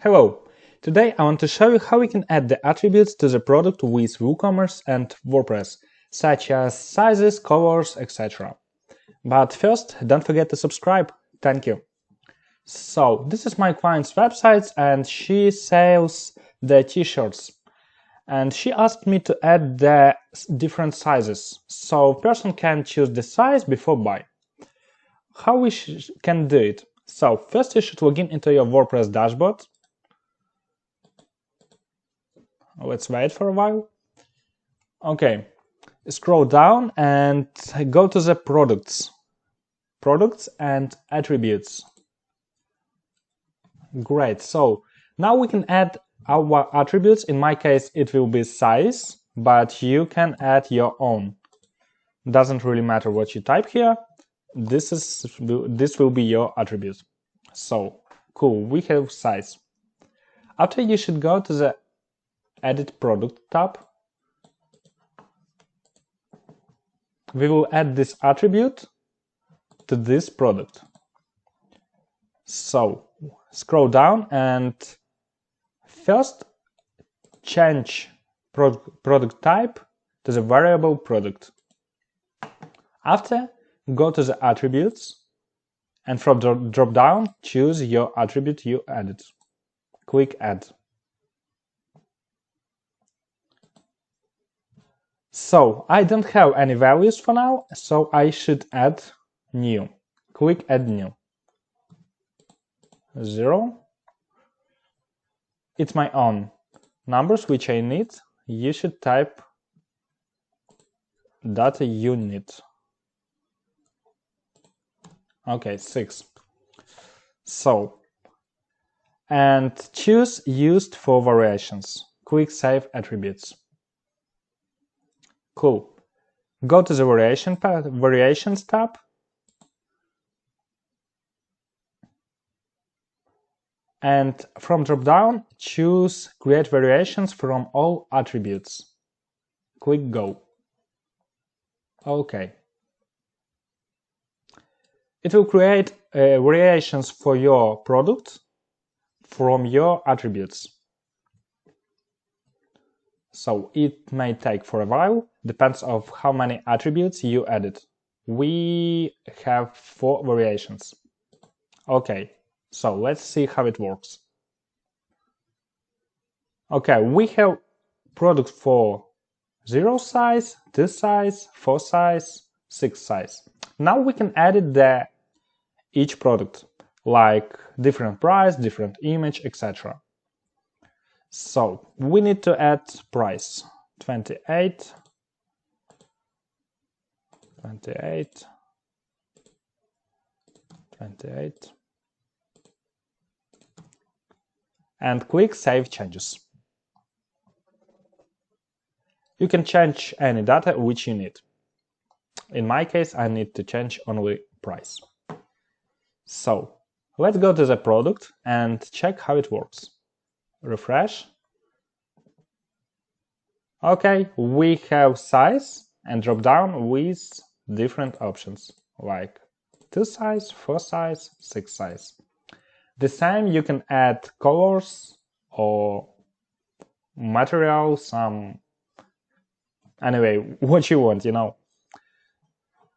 Hello! Today I want to show you how we can add the attributes to the product with WooCommerce and WordPress, such as sizes, colors, etc. But first, don't forget to subscribe. Thank you. So, this is my client's website and she sells the t-shirts. And she asked me to add the different sizes, so person can choose the size before buy. How we can do it? So, first you should log in into your WordPress dashboard. Let's wait for a while. Okay, scroll down and go to the products and attributes. Great, so now we can add our attributes. In my case it will be size, but you can add your own. Doesn't really matter what you type here. This will be your attribute. So cool, we have size. After, you should go to the Edit Product tab. We will add this attribute to this product. So scroll down and first change product type to the variable product. After, go to the attributes and from drop down choose your attribute you added. Click Add. So I don't have any values for now, so I should add new. Click Add New. 0. It's my own numbers which I need. You should type data unit. Okay, 6. So, and choose used for variations. Click Save Attributes. Cool. Go to the Variations tab. And from drop-down, choose Create Variations from all attributes. Click Go. OK. It will create variations for your product from your attributes. So it may take for a while, depends on how many attributes you added. We have 4 variations. Okay, so let's see how it works. Okay, we have product for 0 size, 2 size, 4 size, 6 size. Now we can edit each product, like different price, different image, etc. So we need to add price 28, and click Save Changes. You can change any data which you need. In my case, I need to change only price. So let's go to the product and check how it works. Refresh. Okay, we have size and drop down with different options like 2 size, 4 size, 6 size. The same, you can add colors or material, anyway, what you want, you know.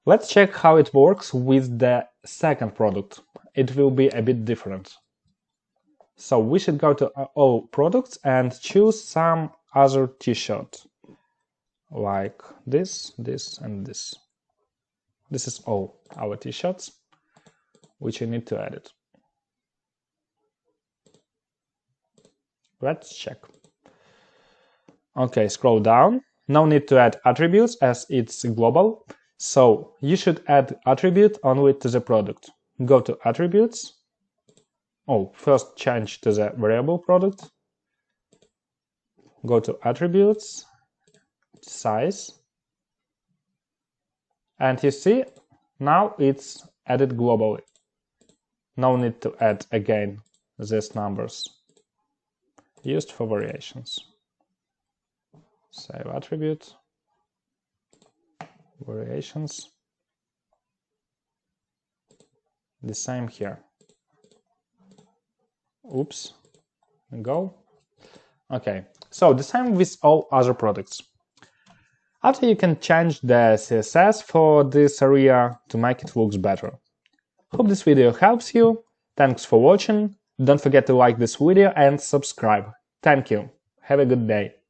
Let's check how it works with the second product. It will be a bit different. So we should go to all products and choose some other t-shirt, like this, this, and this. This is all our t-shirts, which you need to edit. Let's check. Okay, scroll down. No need to add attributes as it's global. So you should add attribute only to the product. Go to Attributes. Oh, first change to the variable product. Go to Attributes, Size. And you see, now it's added globally. No need to add again these numbers. Used for variations. Save attribute. Variations. The same here. Oops. Go. Okay, so the same with all other products. After you can change the CSS for this area to make it look better. Hope this video helps you. Thanks for watching. Don't forget to like this video and subscribe. Thank you. Have a good day.